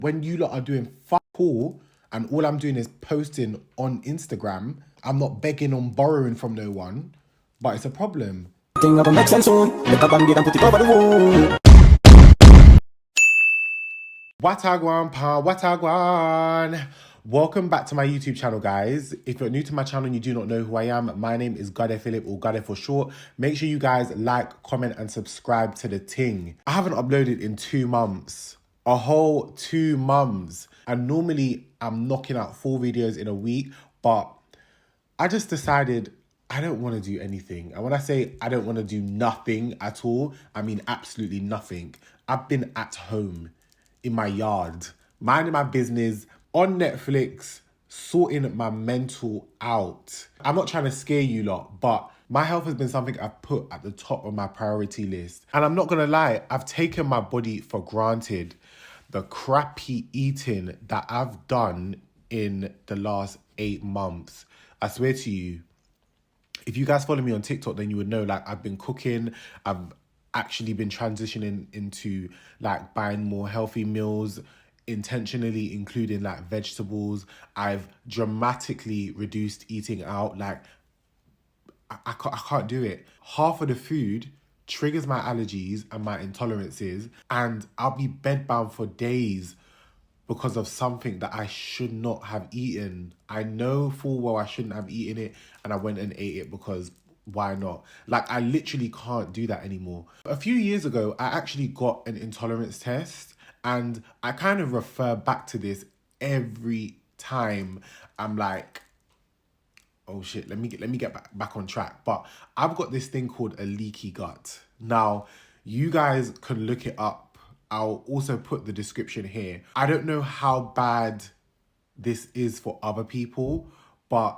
When you lot are doing fuck all and all I'm doing is posting on Instagram, I'm not begging or borrowing from no one, but it's a problem. Thing up and make sense soon. Make a bandit and put it over the wall. Watagwan pa, watagwan. Welcome back to my YouTube channel, guys. If you're new to my channel and you do not know who I am, my name is GUHDEHPHILLIP, or Guhde for short. Make sure you guys like, comment and subscribe to the ting. I haven't uploaded in 2 months. A whole 2 months. And normally I'm knocking out 4 videos in a week, but I just decided I don't want to do anything. And when I say I don't want to do nothing at all, I mean absolutely nothing. I've been at home in my yard, minding my business, on Netflix, sorting my mental out. I'm not trying to scare you lot, but my health has been something I've put at the top of my priority list. And I'm not gonna lie, I've taken my body for granted. The crappy eating that I've done in the last 8 months, I swear to you, if you guys follow me on TikTok, then you would know, like, I've been cooking. I've actually been transitioning into, like, buying more healthy meals, intentionally including, like, vegetables. I've dramatically reduced eating out. Like, I can't do it. Half of the food triggers my allergies and my intolerances, and I'll be bedbound for days because of something that I should not have eaten. I know full well I shouldn't have eaten it, and I went and ate it because why not? Like, I literally can't do that anymore. A few years ago, I actually got an intolerance test, and I kind of refer back to this every time I'm like, oh shit, let me get back on track. But I've got this thing called a leaky gut. Now, you guys can look it up. I'll also put the description here. I don't know how bad this is for other people, but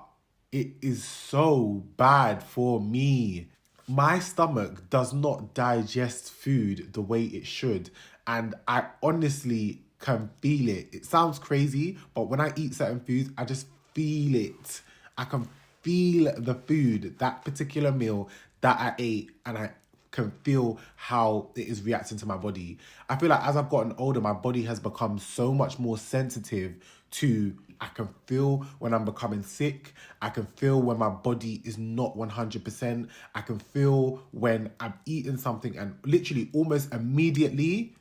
it is so bad for me. My stomach does not digest food the way it should, and I honestly can feel it. It sounds crazy, but when I eat certain foods, I just feel it. I can feel the food, that particular meal that I ate, and I can feel how it is reacting to my body. I feel like as I've gotten older, my body has become so much more sensitive to, I can feel when I'm becoming sick. I can feel when my body is not 100%. I can feel when I'm eating something and literally almost immediately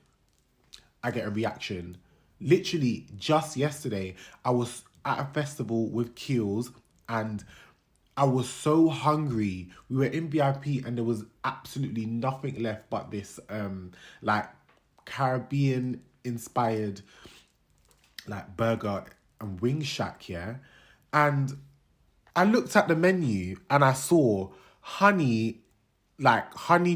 I get a reaction. Literally just yesterday, I was at a festival with Keels and I was so hungry. We were in VIP and there was absolutely nothing left but this like Caribbean inspired like burger and wing shack, yeah. And I looked at the menu and I saw honey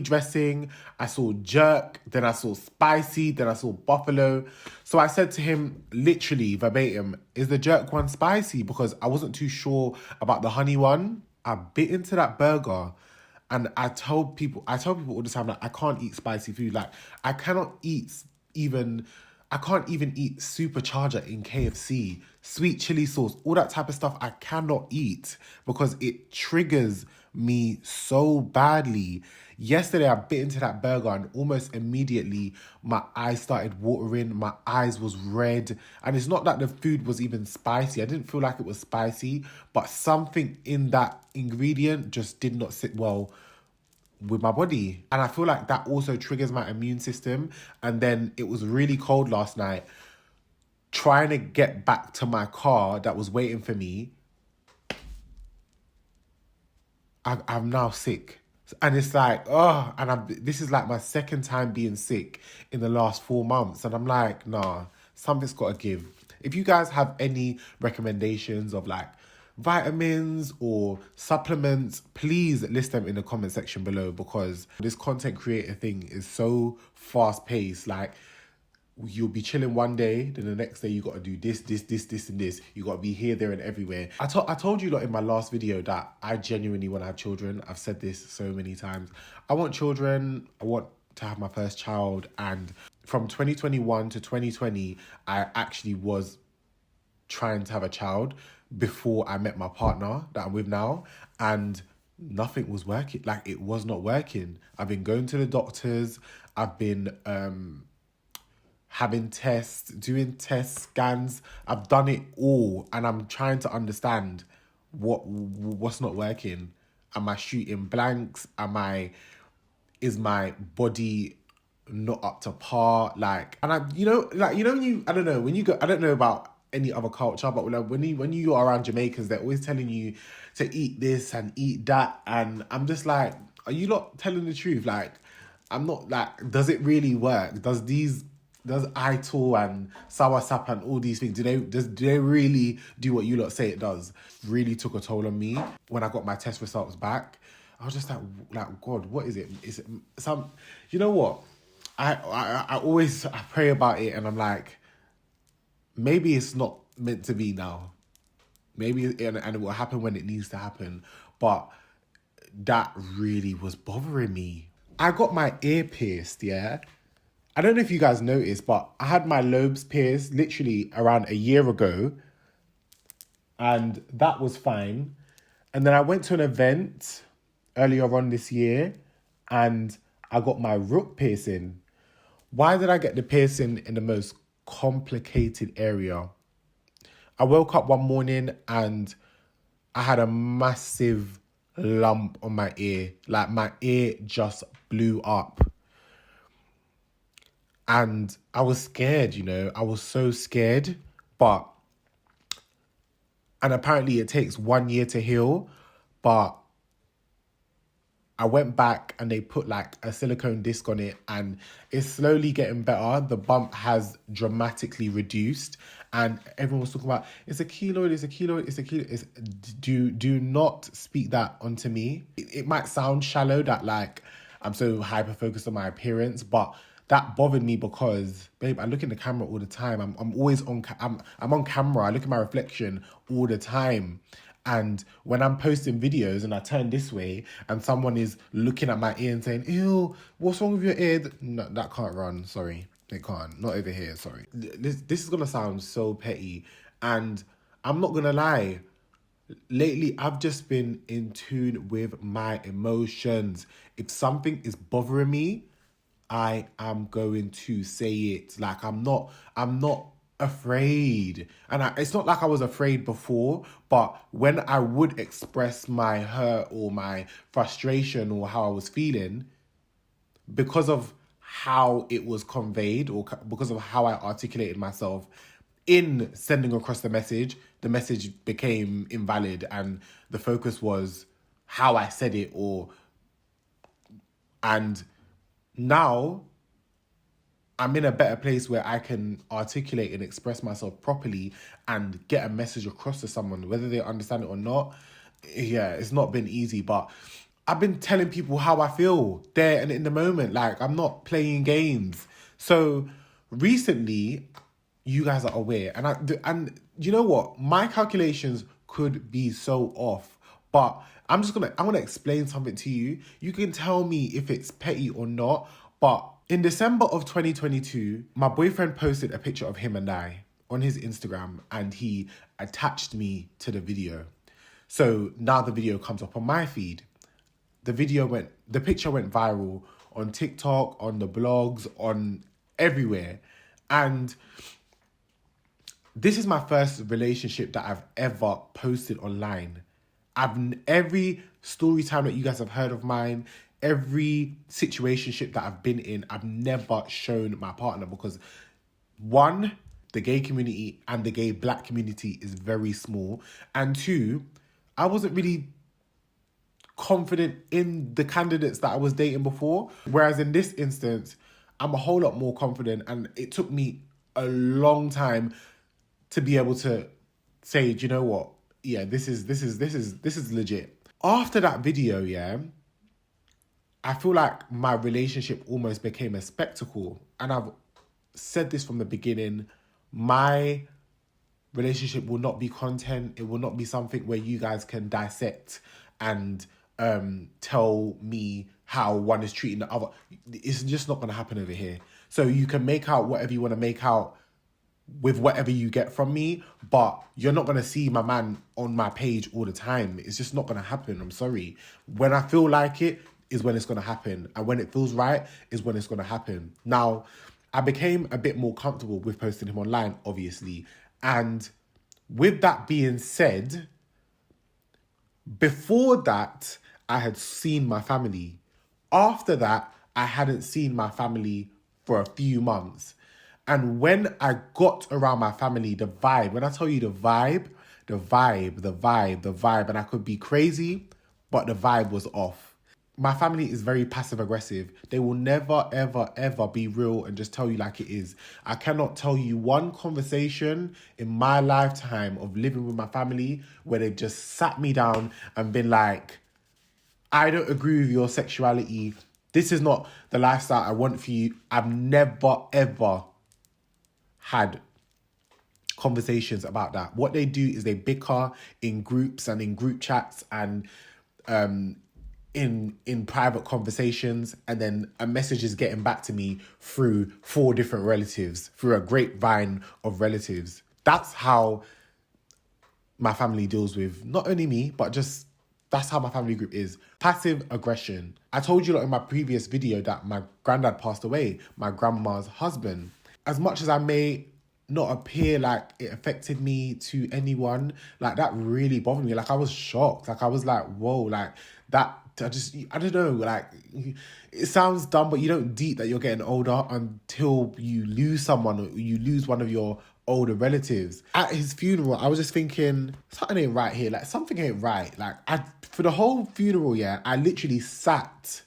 dressing, I saw jerk, then I saw spicy, then I saw buffalo. So I said to him, literally verbatim, is the jerk one spicy? Because I wasn't too sure about the honey one. I bit into that burger and I tell people all the time, like, I can't eat spicy food. Like, I can't even eat supercharger in KFC, sweet chili sauce, all that type of stuff I cannot eat because it triggers me so badly. Yesterday, I bit into that burger and almost immediately my eyes started watering, my eyes was red. And it's not that the food was even spicy. I didn't feel like it was spicy, but something in that ingredient just did not sit well with my body. And I feel like that also triggers my immune system. And then it was really cold last night. Trying to get back to my car that was waiting for me, I'm now sick. And it's like, oh, and this is like my second time being sick in the last 4 months. And I'm like, nah, something's got to give. If you guys have any recommendations of like vitamins or supplements, please list them in the comment section below, because this content creator thing is so fast paced. Like, you'll be chilling one day, then the next day you got to do this, and this. You got to be here, there, and everywhere. I told you lot in my last video that I genuinely want to have children. I've said this so many times. I want children. I want to have my first child. And from 2021 to 2020, I actually was trying to have a child before I met my partner that I'm with now. And nothing was working. Like, it was not working. I've been going to the doctors. I've been having tests, doing test scans. I've done it all, and I'm trying to understand what's not working. Am I shooting blanks? Is my body not up to par? Like, and I don't know, when you go, I don't know about any other culture, but when you are around Jamaicans, they're always telling you to eat this and eat that, and I'm just like, are you not telling the truth? Like, I'm not, like, does it really work? Does Ital and Soursap and all these things, do they really do what you lot say it does? Really took a toll on me when I got my test results back. I was just like, God, what is it? Is it some? You know what? I always pray about it, and I'm like, maybe it's not meant to be now. Maybe and it will happen when it needs to happen. But that really was bothering me. I got my ear pierced, yeah. I don't know if you guys noticed, but I had my lobes pierced literally around a year ago, and that was fine. And then I went to an event earlier on this year, and I got my root piercing. Why did I get the piercing in the most complicated area? I woke up one morning and I had a massive lump on my ear. Like, my ear just blew up. And I was scared, you know. I was so scared. And apparently it takes 1 year to heal. But I went back and they put like a silicone disc on it, and it's slowly getting better. The bump has dramatically reduced, and everyone was talking about, it's a keloid, it's a keloid, it's a keloid. Do not speak that onto me. It might sound shallow that like I'm so hyper focused on my appearance, but that bothered me because, babe, I look in the camera all the time. I'm always on. I'm on camera. I look at my reflection all the time. And when I'm posting videos and I turn this way and someone is looking at my ear and saying, ew, what's wrong with your ear? No, that can't run. Sorry. It can't. Not over here. Sorry. This is going to sound so petty. And I'm not going to lie. Lately, I've just been in tune with my emotions. If something is bothering me, I am going to say it. Like, I'm not afraid. And it's not like I was afraid before, but when I would express my hurt or my frustration or how I was feeling, because of how it was conveyed or because of how I articulated myself in sending across the message became invalid, and the focus was how I said it. And now I'm in a better place where I can articulate and express myself properly and get a message across to someone, whether they understand it or not. Yeah, it's not been easy, but I've been telling people how I feel there and in the moment. Like, I'm not playing games. So recently, you guys are aware, and you know what? My calculations could be so off, but I'm gonna explain something to you. You can tell me if it's petty or not, but in December of 2022, my boyfriend posted a picture of him and I on his Instagram, and he attached me to the video. So now the video comes up on my feed. The picture went viral on TikTok, on the blogs, on everywhere. And this is my first relationship that I've ever posted online. Every story time that you guys have heard of mine, every situationship that I've been in, I've never shown my partner because, one, the gay community and the gay black community is very small. And two, I wasn't really confident in the candidates that I was dating before. Whereas in this instance, I'm a whole lot more confident, and it took me a long time to be able to say, do you know what? Yeah, this is legit. After that video, yeah, I feel like my relationship almost became a spectacle. And I've said this from the beginning. My relationship will not be content. It will not be something where you guys can dissect and tell me how one is treating the other. It's just not going to happen over here. So you can make out whatever you want to make out with whatever you get from me, but you're not going to see my man on my page all the time. It's just not going to happen. I'm sorry. When I feel like it is when it's going to happen. And when it feels right is when it's going to happen. Now, I became a bit more comfortable with posting him online, obviously. And with that being said, before that, I had seen my family. After that, I hadn't seen my family for a few months. And when I got around my family, the vibe, when I tell you the vibe, and I could be crazy, but the vibe was off. My family is very passive aggressive. They will never, ever, ever be real and just tell you like it is. I cannot tell you one conversation in my lifetime of living with my family where they've just sat me down and been like, I don't agree with your sexuality. This is not the lifestyle I want for you. I've never, ever had conversations about that. What they do is they bicker in groups and in group chats and in private conversations, and then a message is getting back to me through 4 different relatives, through a grapevine of relatives. That's how my family deals with not only me, but just that's how my family group is. Passive aggression. I told you lot in my previous video that my granddad passed away, my grandma's husband. As much as I may not appear like it affected me to anyone, like that really bothered me. Like I was shocked. Like I was like, whoa, like that, I don't know, like it sounds dumb, but you don't deep that you're getting older until you lose someone or you lose one of your older relatives. At his funeral, I was just thinking, something ain't right here. Like something ain't right. Like for the whole funeral, yeah, I literally sat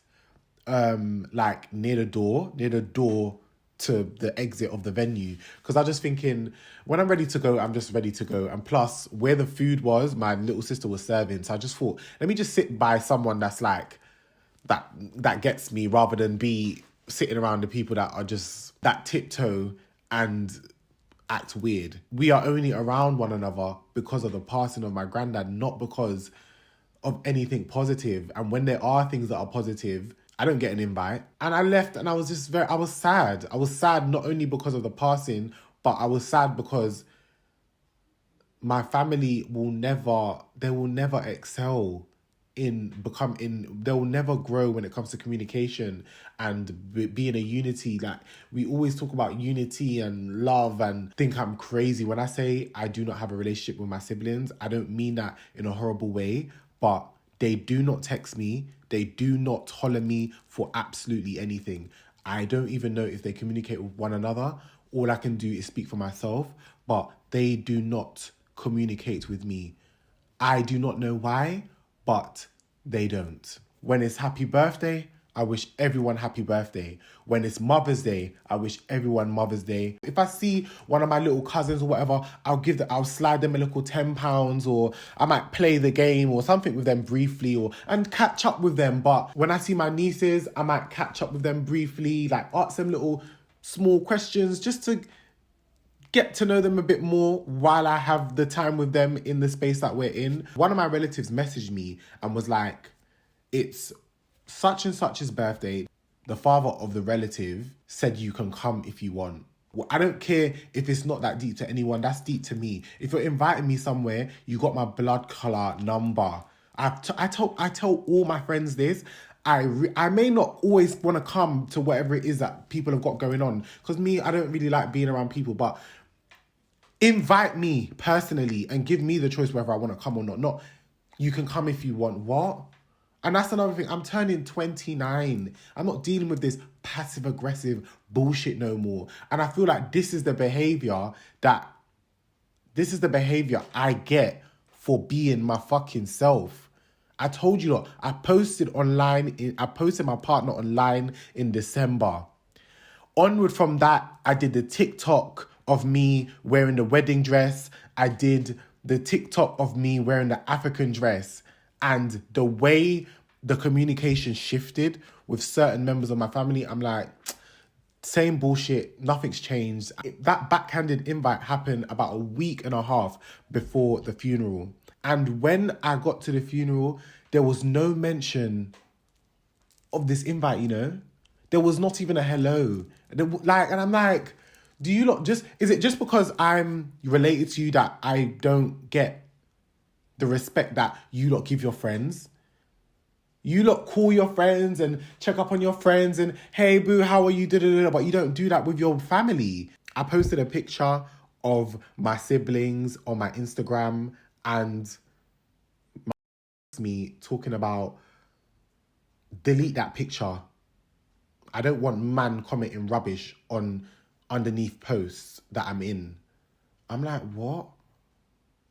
like near the door to the exit of the venue, because I was just thinking, when I'm ready to go, I'm just ready to go. And plus, where the food was, my little sister was serving, so I just thought, let me just sit by someone that's like that gets me, rather than be sitting around the people that are just that tiptoe and act weird. We are only around one another because of the passing of my granddad, not because of anything positive. And when there are things that are positive, I don't get an invite. And I left and I was just I was sad. I was sad not only because of the passing, but I was sad because my family will never excel they will never grow when it comes to communication and being a unity. Like we always talk about unity and love and think I'm crazy. When I say I do not have a relationship with my siblings, I don't mean that in a horrible way, but they do not text me. They do not holler me for absolutely anything. I don't even know if they communicate with one another. All I can do is speak for myself, but they do not communicate with me. I do not know why, but they don't. When it's happy birthday, I wish everyone happy birthday. When it's Mother's Day, I wish everyone Mother's Day. If I see one of my little cousins or whatever, I'll slide them a little £10, or I might play the game or something with them briefly and catch up with them. But when I see my nieces, I might catch up with them briefly, like ask them little small questions just to get to know them a bit more while I have the time with them in the space that we're in. One of my relatives messaged me and was like, it's such and such's birthday. The father of the relative said you can come if you want. Well, I don't care if it's not that deep to anyone. That's deep to me. If you're inviting me somewhere, you got my blood colour number. I tell all my friends this. I may not always want to come to whatever it is that people have got going on, because me, I don't really like being around people, but invite me personally and give me the choice whether I want to come or not. Not, you can come if you want. What? And that's another thing. I'm turning 29. I'm not dealing with this passive aggressive bullshit no more. And I feel like this is the behavior I get for being my fucking self. I told you, look, I posted my partner online in December. Onward from that, I did the TikTok of me wearing the wedding dress. I did the TikTok of me wearing the African dress. And the way the communication shifted with certain members of my family, I'm like, same bullshit, nothing's changed. That backhanded invite happened about a week and a half before the funeral. And when I got to the funeral, there was no mention of this invite, you know? There was not even a hello. And I'm like, do you lot is it just because I'm related to you that I don't get the respect that you lot give your friends? You lot call your friends and check up on your friends and, hey, boo, how are you? Da-da-da-da. But you don't do that with your family. I posted a picture of my siblings on my Instagram and me talking about delete that picture. I don't want man commenting rubbish on underneath posts that I'm in. I'm like, what?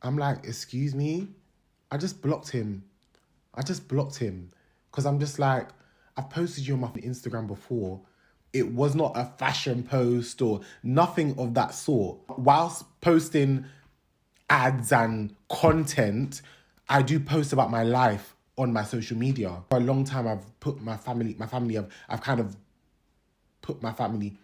I'm like, excuse me? I just blocked him. Because I'm just like, I've posted you on my Instagram before. It was not a fashion post or nothing of that sort. Whilst posting ads and content, I do post about my life on my social media. For a long time, I've put I've kind of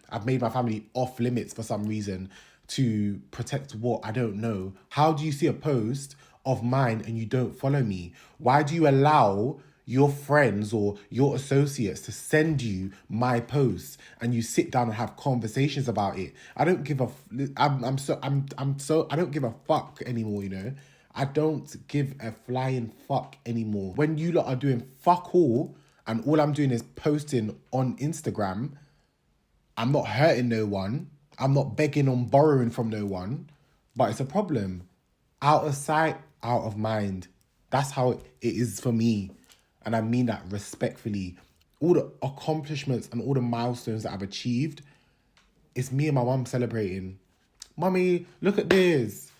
I've made my family off limits for some reason to protect what I don't know. How do you see a post of mine and you don't follow me? Why do you allow your friends or your associates to send you my posts and you sit down and have conversations about it? I don't give a I don't give a fuck anymore, you know? I don't give a flying fuck anymore. When you lot are doing fuck all and all I'm doing is posting on Instagram, I'm not hurting no one. I'm not begging or borrowing from no one. But it's a problem. Out of sight, out of mind. That's how it is for me. And I mean that respectfully. All the accomplishments and all the milestones that I've achieved, it's me and my mum celebrating. Mummy, look at this.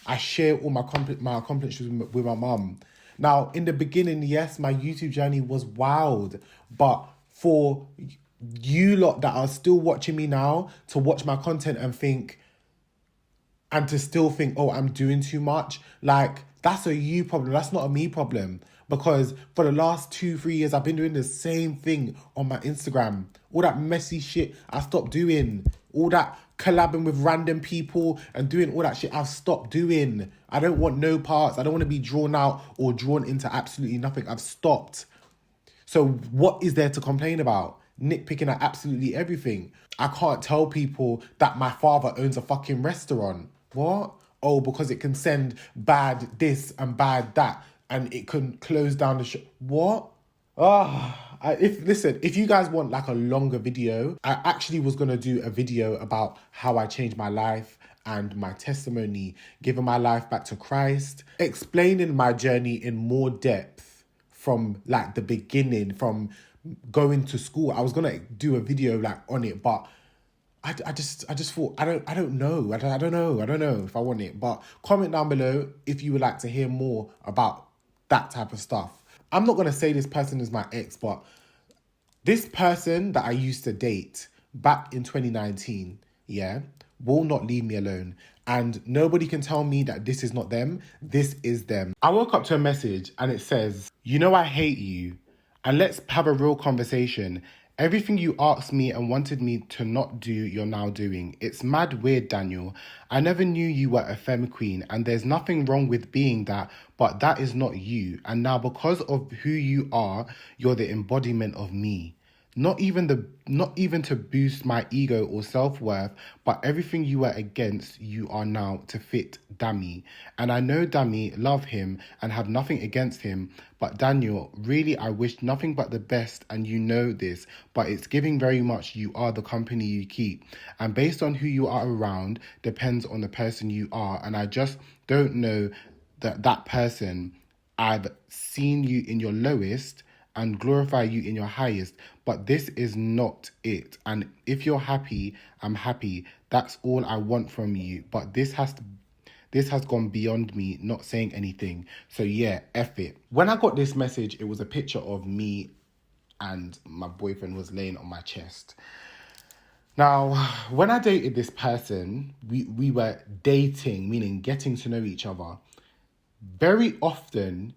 I share all my accomplishments with my mum. Now, in the beginning, yes, my YouTube journey was wild. But for you lot that are still watching me now to watch my content and to still think, oh, I'm doing too much, like, that's a you problem. That's not a me problem. Because for the last 2-3 years, I've been doing the same thing on my Instagram. All that messy shit, I stopped doing. All that collabing with random people and doing all that shit, I've stopped doing. I don't want no parts. I don't want to be drawn out or drawn into absolutely nothing. I've stopped. So what is there to complain about? Nitpicking at absolutely everything. I can't tell people that my father owns a fucking restaurant. What? Oh, because it can send bad this and bad that, and it can close down the shop. What? If you guys want like a longer video, I actually was gonna do a video about how I changed my life and my testimony, giving my life back to Christ, explaining my journey in more depth from like the beginning, from going to school. I was gonna do a video like on it, but I just thought I don't know. I don't know if I want it. But comment down below if you would like to hear more about that type of stuff. I'm not gonna say this person is my ex, but this person that I used to date back in 2019, yeah, will not leave me alone. And nobody can tell me that this is not them. This is them. I woke up to a message and it says, you know I hate you. And let's have a real conversation. Everything you asked me and wanted me to not do, you're now doing. It's mad weird, Daniel. I never knew you were a femme queen, and there's nothing wrong with being that, but that is not you. And now because of who you are, you're the embodiment of me. Not even to boost my ego or self-worth, but everything you were against, you are now to fit Dami. And I know Dami, love him and have nothing against him, but Daniel, really I wish nothing but the best, and you know this, but it's giving very much you are the company you keep. And based on who you are around, depends on the person you are, and I just don't know that person. I've seen you in your lowest and glorify you in your highest, but this is not it. And if you're happy, I'm happy. That's all I want from you. But this has gone beyond me not saying anything. So yeah, F it. When I got this message, it was a picture of me and my boyfriend was laying on my chest. Now, when I dated this person, we were dating, meaning getting to know each other. Very often,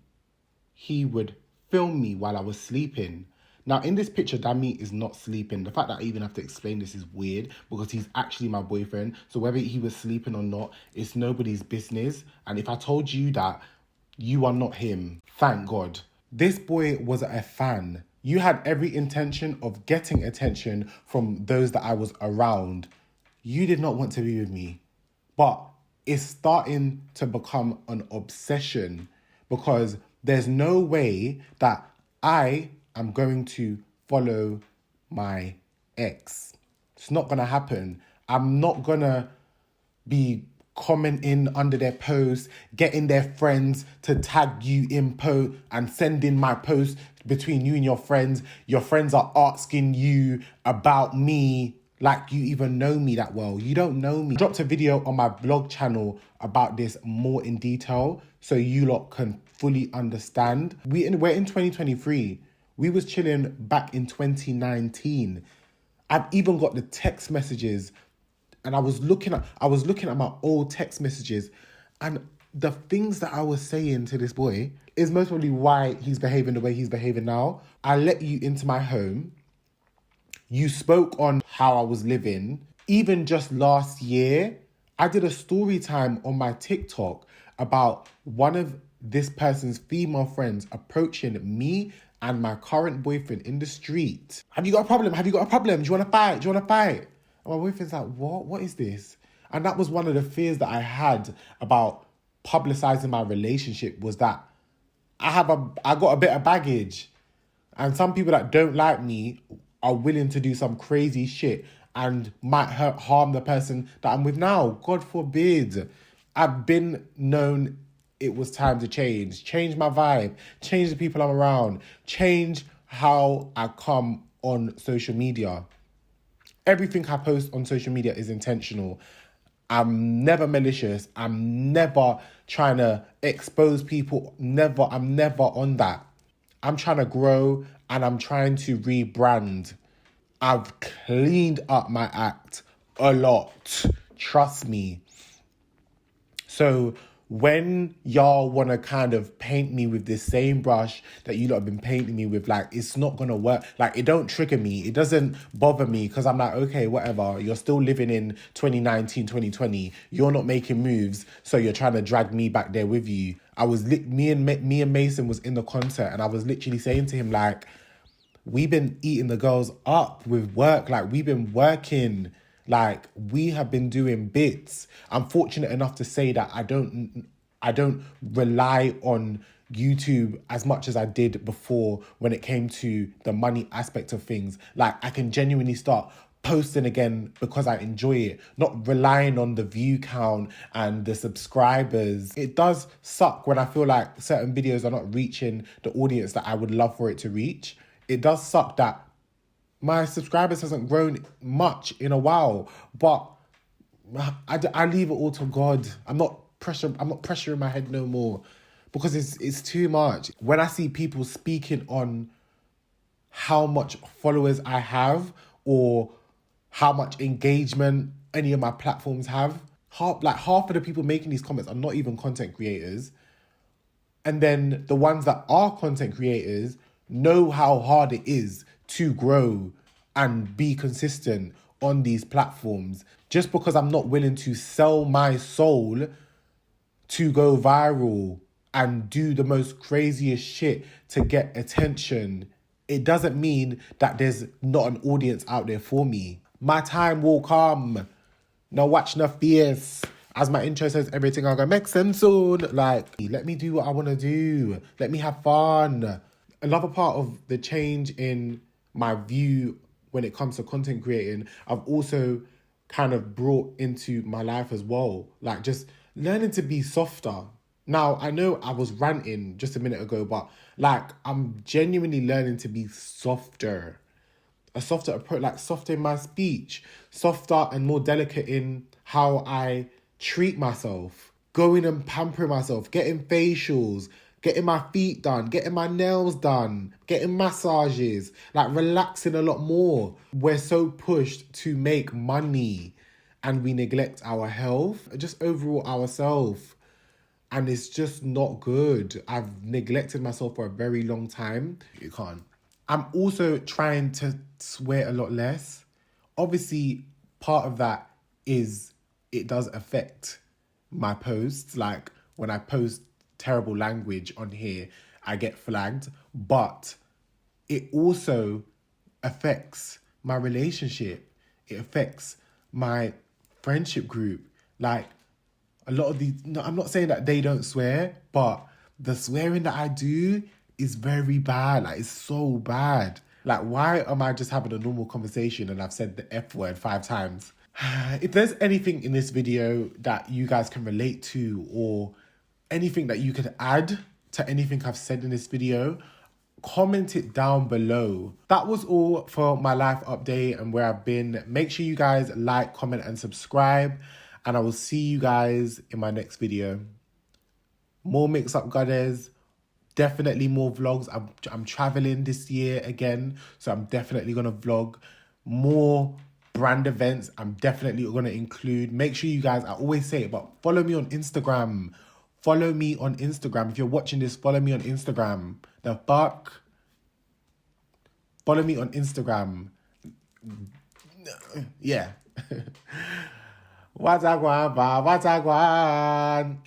he would film me while I was sleeping. Now, in this picture, Dami is not sleeping. The fact that I even have to explain this is weird because he's actually my boyfriend. So whether he was sleeping or not, it's nobody's business. And if I told you that, you are not him. Thank God. This boy was a fan. You had every intention of getting attention from those that I was around. You did not want to be with me. But it's starting to become an obsession because there's no way that I am going to follow my ex. It's not going to happen. I'm not going to be commenting under their posts, getting their friends to tag you in post and sending my post between you and your friends. Your friends are asking you about me like you even know me that well. You don't know me. I dropped a video on my blog channel about this more in detail so you lot can fully understand. We're in 2023. We was chilling back in 2019. I've even got the text messages, and I was looking at my old text messages, and the things that I was saying to this boy is most probably why he's behaving the way he's behaving now. I let you into my home. You spoke on how I was living. Even just last year, I did a story time on my TikTok about one of this person's female friends approaching me and my current boyfriend in the street. Have you got a problem? Have you got a problem? Do you want to fight? Do you want to fight? And my boyfriend's like, what? What is this? And that was one of the fears that I had about publicizing my relationship, was that I got a bit of baggage. And some people that don't like me are willing to do some crazy shit and might harm the person that I'm with now. God forbid. I've been known it was time to change my vibe, change the people I'm around, change how I come on social media. Everything I post on social media is intentional. I'm never malicious. I'm never trying to expose people. I'm never on that. I'm trying to grow and I'm trying to rebrand. I've cleaned up my act a lot. Trust me. So when y'all want to kind of paint me with this same brush that you lot have been painting me with, like, it's not going to work. Like, it don't trigger me. It doesn't bother me because I'm like, okay, whatever. You're still living in 2019, 2020. You're not making moves. So you're trying to drag me back there with you. Me and Mason was in the concert and I was literally saying to him, like, we've been eating the girls up with work. Like, we've been working. Like, we have been doing bits. I'm fortunate enough to say that I don't rely on YouTube as much as I did before when it came to the money aspect of things. Like, I can genuinely start posting again because I enjoy it, not relying on the view count and the subscribers. It does suck when I feel like certain videos are not reaching the audience that I would love for it to reach. It does suck that my subscribers hasn't grown much in a while, but I leave it all to God. I'm not pressuring my head no more because it's too much. When I see people speaking on how much followers I have or how much engagement any of my platforms have, half of the people making these comments are not even content creators. And then the ones that are content creators know how hard it is to grow and be consistent on these platforms. Just because I'm not willing to sell my soul to go viral and do the most craziest shit to get attention, it doesn't mean that there's not an audience out there for me. My time will come. No watch, no fears. As my intro says, everything I'm gonna make sense soon. Like, let me do what I want to do. Let me have fun. Another part of the change in my view when it comes to content creating, I've also kind of brought into my life as well. Like, just learning to be softer. Now, I know I was ranting just a minute ago, but like, I'm genuinely learning to be softer. A softer approach, like softer in my speech, softer and more delicate in how I treat myself. Going and pampering myself, getting facials, getting my feet done, getting my nails done, getting massages, like relaxing a lot more. We're so pushed to make money and we neglect our health, just overall ourselves. And it's just not good. I've neglected myself for a very long time. You can't. I'm also trying to swear a lot less. Obviously, part of that is it does affect my posts. Like, when I post terrible language on here, I get flagged. But it also affects my relationship. It affects my friendship group. Like, a lot of these, no, I'm not saying that they don't swear, but the swearing that I do is very bad. Like, it's so bad. Like, why am I just having a normal conversation and I've said the F word 5 times? If there's anything in this video that you guys can relate to, or anything that you could add to anything I've said in this video, comment it down below. That was all for my life update and where I've been. Make sure you guys like, comment, and subscribe. And I will see you guys in my next video. More mix-up goddess. Definitely more vlogs. I'm traveling this year again, so I'm definitely gonna vlog more brand events. I'm definitely gonna include. Make sure you guys, I always say it, but follow me on Instagram. Follow me on Instagram. If you're watching this, follow me on Instagram. The fuck? Follow me on Instagram. Yeah. Watagwan, ba, watagwan.